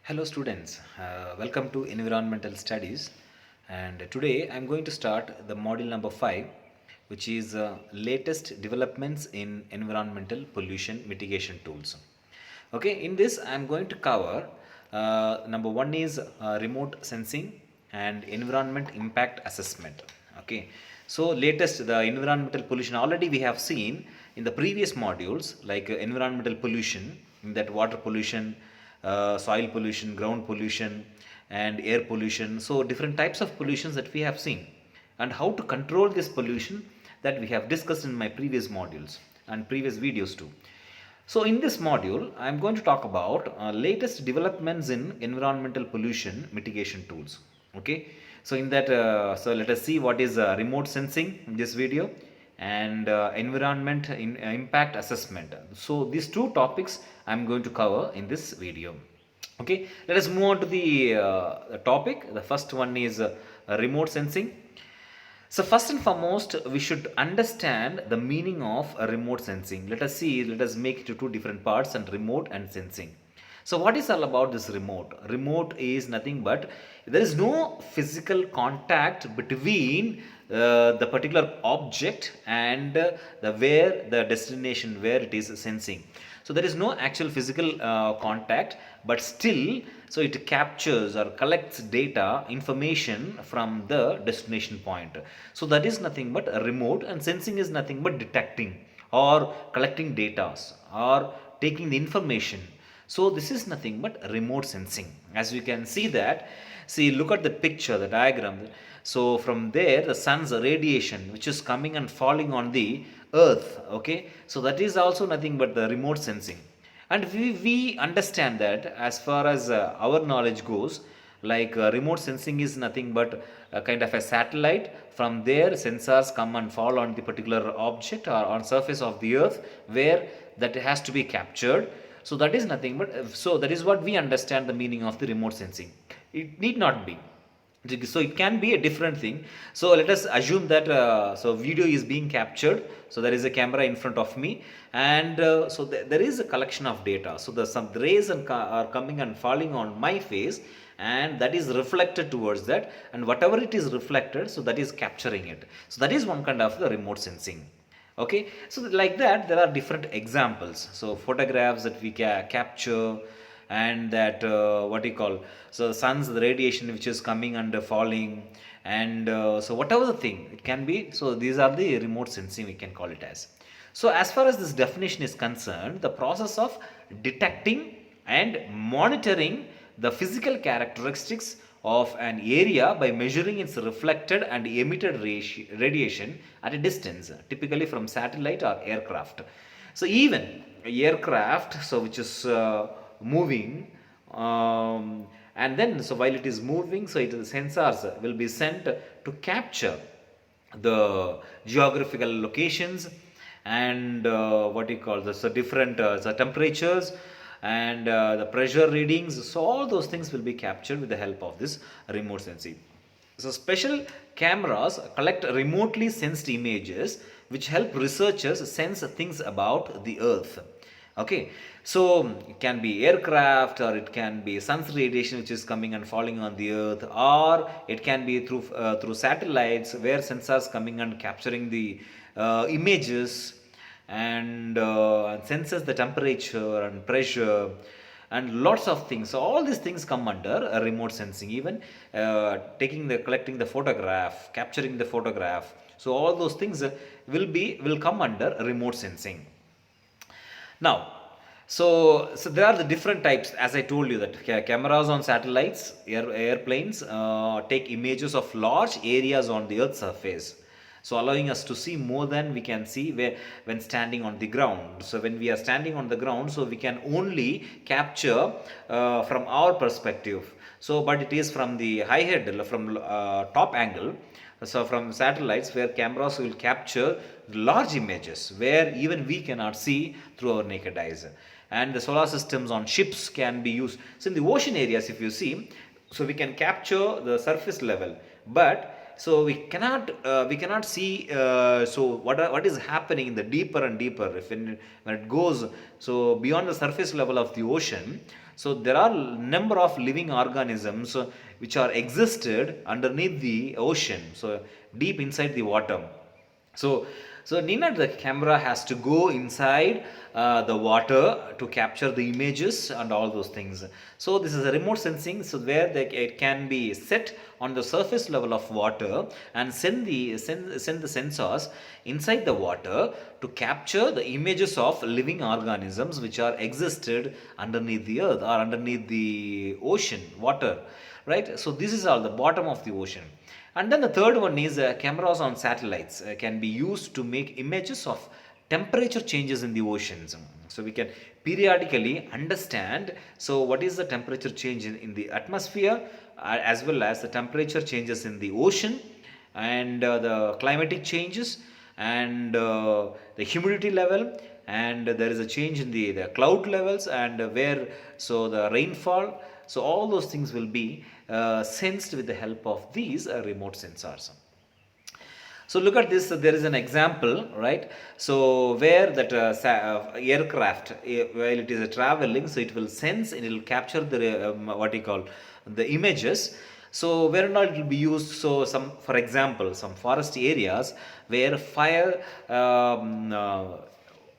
Hello students, welcome to Environmental Studies, and today I am going to start the module number 5, which is latest developments in environmental pollution mitigation tools. Okay, in this I am going to cover number 1 is remote sensing and environment impact assessment. Okay, so latest the environmental pollution already we have seen in the previous modules like environmental pollution, in that water pollution, soil pollution, ground pollution, and air pollution. So, different types of pollutions that we have seen, and how to control this pollution that we have discussed in my previous modules and previous videos too. So, in this module, I am going to talk about latest developments in environmental pollution mitigation tools. Okay, so in that, so let us see what is remote sensing in this video and impact assessment. So these two topics I am going to cover in this video. Okay, let us move on to the topic. The first one is remote sensing. So first and foremost, we should understand the meaning of remote sensing. Let us make it to two different parts, and remote and sensing. So what is all about this remote? Remote is nothing but there is no physical contact between the particular object and the where the destination where it is sensing. So there is no actual physical contact, but still, so it captures or collects data information from the destination point. So that is nothing but a remote, and sensing is nothing but detecting or collecting data or taking the information. So this is nothing but remote sensing. As you can see that, see, look at the picture, the diagram. So from there, the sun's radiation, which is coming and falling on the earth, okay, so that is also nothing but the remote sensing. And we understand that as far as our knowledge goes, like remote sensing is nothing but a kind of a satellite. From there, sensors come and fall on the particular object or on surface of the earth where that has to be captured. So that is nothing but, so that is what we understand the meaning of the remote sensing. It need not be. So it can be a different thing. So let us assume that so video is being captured. So there is a camera in front of me, and so there is a collection of data. So the some rays are coming and falling on my face, and that is reflected towards that, and whatever it is reflected, so that is capturing it. So that is one kind of the remote sensing. Okay, so like that there are different examples. So photographs that we capture, and that what you call, so sun's the radiation which is coming and falling, and so whatever the thing it can be, so these are the remote sensing we can call it as. So as far as this definition is concerned, the process of detecting and monitoring the physical characteristics of an area by measuring its reflected and emitted radiation at a distance, typically from satellite or aircraft. So even aircraft, so which is moving, and then so while it is moving, so it sensors will be sent to capture the geographical locations and what you call this, so different the temperatures and the pressure readings. So all those things will be captured with the help of this remote sensing. So special cameras collect remotely sensed images which help researchers sense things about the earth. Okay, so it can be aircraft, or it can be sun's radiation which is coming and falling on the earth, or it can be through satellites where sensors coming and capturing the images and senses the temperature and pressure and lots of things. So all these things come under a remote sensing. Even collecting the photograph, capturing the photograph. So all those things will come under remote sensing. Now, so there are the different types, as I told you, that cameras on satellites, airplanes take images of large areas on the Earth's surface. So allowing us to see more than we can see when standing on the ground. So when we are standing on the ground, so we can only capture from our perspective. So but it is from the high head, from top angle. So from satellites where cameras will capture large images where even we cannot see through our naked eyes. And the solar systems on ships can be used. So in the ocean areas, if you see, so we can capture the surface level, but so we cannot see so what is happening in the deeper and deeper, if when it goes so beyond the surface level of the ocean. So there are number of living organisms which are existed underneath the ocean, so deep inside the water. So, so Nina, the camera has to go inside the water to capture the images and all those things. So this is a remote sensing, so where it can be set on the surface level of water and send the sensors inside the water to capture the images of living organisms which are existed underneath the earth or underneath the ocean water, right? So this is all the bottom of the ocean. And then the third one is cameras on satellites can be used to make images of temperature changes in the oceans. So we can periodically understand, so what is the temperature change in the atmosphere, as well as the temperature changes in the ocean, and the climatic changes, and the humidity level, and there is a change in the cloud levels, and where, so the rainfall. So all those things will be sensed with the help of these remote sensors. So look at this, there is an example, right? So where that aircraft, while it is traveling, so it will sense and it will capture the what you call the images. So where not it will be used, so some, for example, some forest areas where fire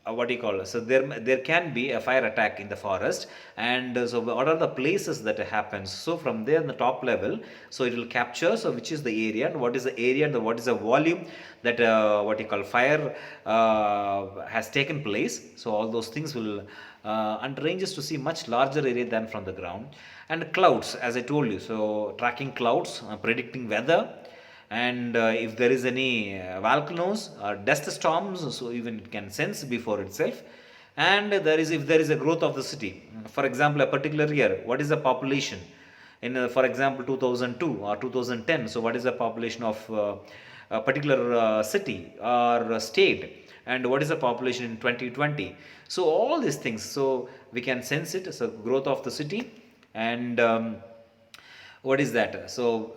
what do you call it? So there can be a fire attack in the forest, and so what are the places that happens? So from there in the top level, so it will capture, so which is the area and what is the area and what is the volume that what you call fire has taken place. So all those things will and ranges to see much larger area than from the ground. And clouds, as I told you, so tracking clouds, predicting weather, and if there is any volcanoes or dust storms, so even it can sense before itself. And there is, if there is a growth of the city, for example a particular year, what is the population in for example 2002 or 2010, so what is the population of a particular city or state, and what is the population in 2020. So all these things, so we can sense it, so growth of the city. And what is that, so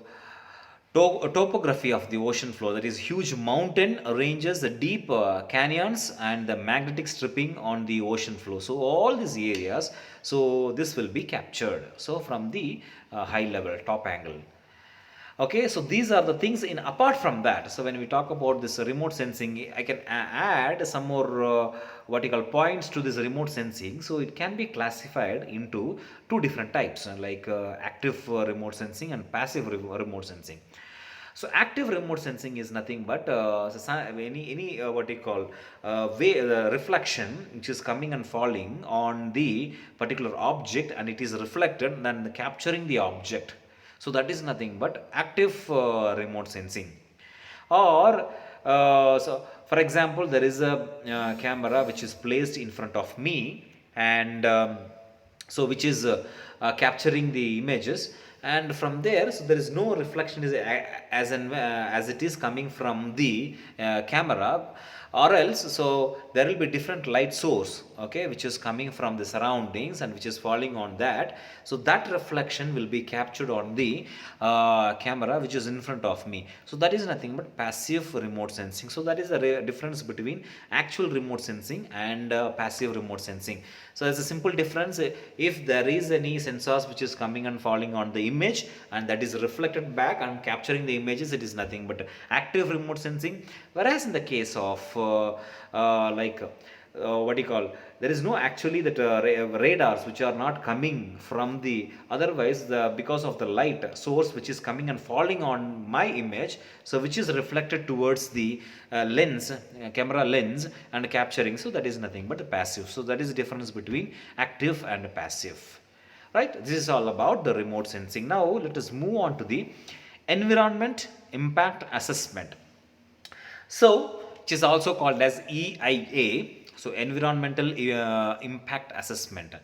topography of the ocean floor, that is huge mountain ranges, the deep canyons, and the magnetic stripping on the ocean floor. So all these areas, so this will be captured, so from the high level top angle. Okay, so these are the things. In apart from that, so when we talk about this remote sensing, I can add some more what you call points to this remote sensing. So it can be classified into two different types, like active remote sensing and passive remote sensing. So active remote sensing is nothing but any what you call reflection which is coming and falling on the particular object, and it is reflected and then capturing the object. So that is nothing but active remote sensing. Or so for example, there is a camera which is placed in front of me, and so which is capturing the images, and from there, so there is no reflection as it is coming from the camera, or else so there will be different light source, okay, which is coming from the surroundings and which is falling on that. So that reflection will be captured on the camera which is in front of me. So that is nothing but passive remote sensing. So that is the difference between actual remote sensing and passive remote sensing. So there's a simple difference. If there is any sensors which is coming and falling on the image, and that is reflected back and capturing the images, it is nothing but active remote sensing. Whereas in the case of what do you call, there is no actually that radars which are not coming from the, otherwise the, because of the light source which is coming and falling on my image, so which is reflected towards the lens, camera lens, and capturing. So that is nothing but passive. So that is the difference between active and passive, right? This is all about the remote sensing. Now let us move on to the environment impact assessment. So which is also called as EIA, so environmental impact assessment.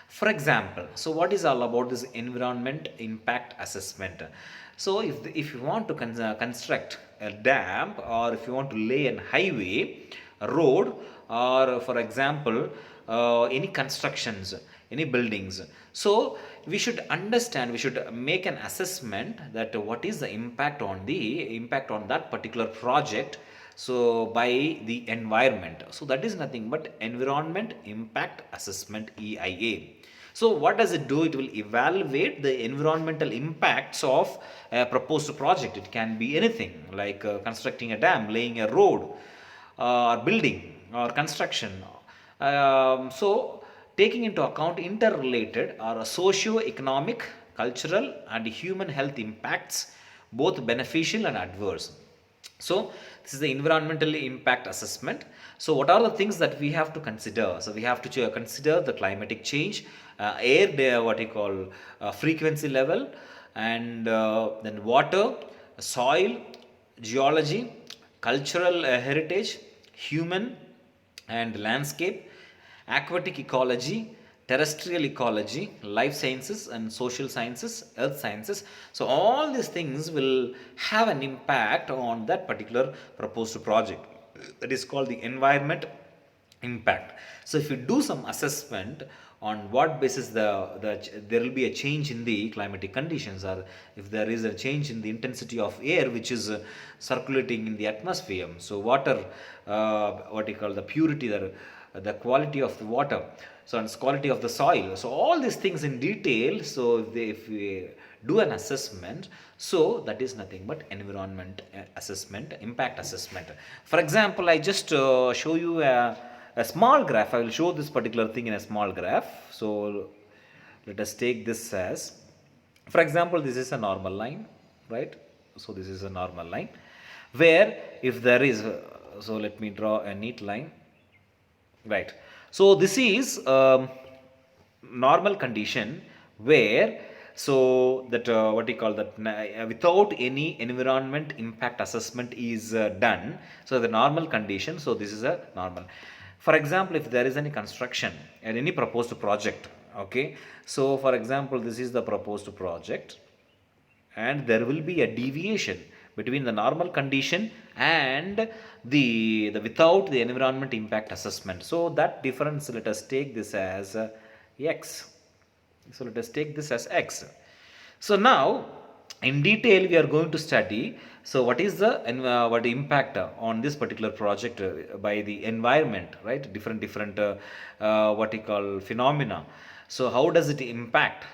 For example, so what is all about this environment impact assessment? So if you want to construct a dam, or if you want to lay an highway, a road, or for example any constructions, any buildings, so we should understand, we should make an assessment that what is the impact on that particular project, so by the environment. So that is nothing but environment impact assessment, EIA. So what does it do? It will evaluate the environmental impacts of a proposed project. It can be anything like constructing a dam, laying a road, or building or construction. So taking into account interrelated or socio-economic, cultural and human health impacts, both beneficial and adverse. So this is the environmental impact assessment. So what are the things that we have to consider? So we have to consider the climatic change, air, what you call frequency level, and then water, soil, geology, cultural heritage, human and landscape, aquatic ecology, terrestrial ecology, life sciences and social sciences, earth sciences. So all these things will have an impact on that particular proposed project. That is called the environment impact. So if you do some assessment on what basis there will be a change in the climatic conditions, or if there is a change in the intensity of air which is circulating in the atmosphere, so water, what you call the purity, the quality of the water, so and quality of the soil, so all these things in detail. So if we do an assessment, so that is nothing but environment assessment, impact assessment. For example, I just show you a small graph. I will show this particular thing in a small graph. So let us take this as, for example, this is a normal line, right? So this is a normal line where if there is so let me draw a neat line, right? So this is normal condition where, so that what you call that, without any environment impact assessment is done. So the normal condition, so this is a normal. For example, if there is any construction and any proposed project, okay, so for example, this is the proposed project and there will be a deviation between the normal condition and the without the environment impact assessment. So that difference, let us take this as x. So let us take this as x. So now in detail we are going to study, so what is the what impact on this particular project by the environment, right? Different what you call phenomena. So how does it impact?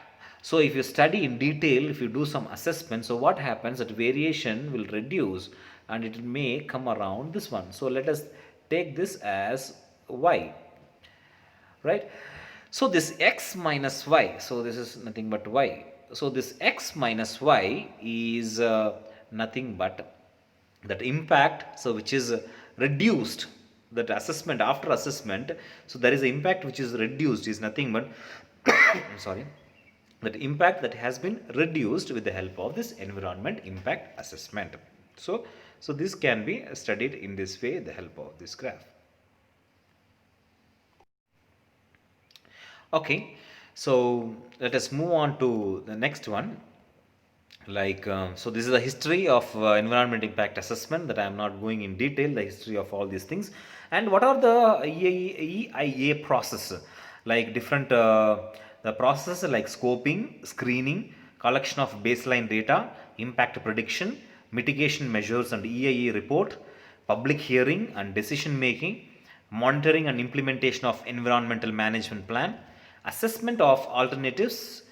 So if you study in detail, if you do some assessment, so what happens, that variation will reduce and it may come around this one. So let us take this as y, right? So this x minus y, so this is nothing but y. So this x minus y is nothing but that impact, so which is reduced, that assessment, after assessment, so there is an impact which is reduced, is nothing but sorry, that impact that has been reduced with the help of this environment impact assessment. So this can be studied in this way, the help of this graph. Okay, so let us move on to the next one. Like so this is the history of environment impact assessment, that I am not going in detail the history of all these things. And what are the EIA process, like different the process like scoping, screening, collection of baseline data, impact prediction, mitigation measures and EIA report, public hearing and decision making, monitoring and implementation of environmental management plan, assessment of alternatives,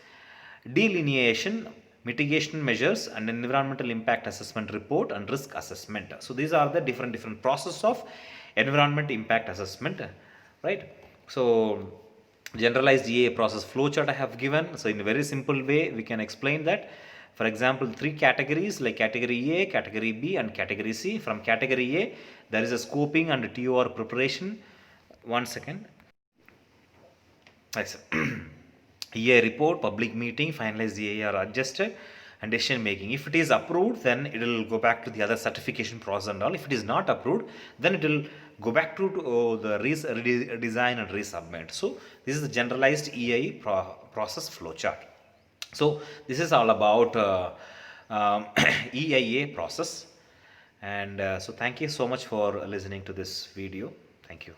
delineation, mitigation measures and environmental impact assessment report and risk assessment. So these are the different process of environment impact assessment, right? So generalized EA process flowchart I have given. So in a very simple way we can explain that. For example, 3 categories like category A, category B and category C. From category A there is a scoping and TOR preparation. One second. Yes. EA report, public meeting, finalize the EA are adjusted and decision making. If it is approved, then it will go back to the other certification process and all. If it is not approved, then it will go back to the redesign and resubmit. So this is the generalized EA process flowchart. So this is all about EIA process. And so thank you so much for listening to this video. Thank you.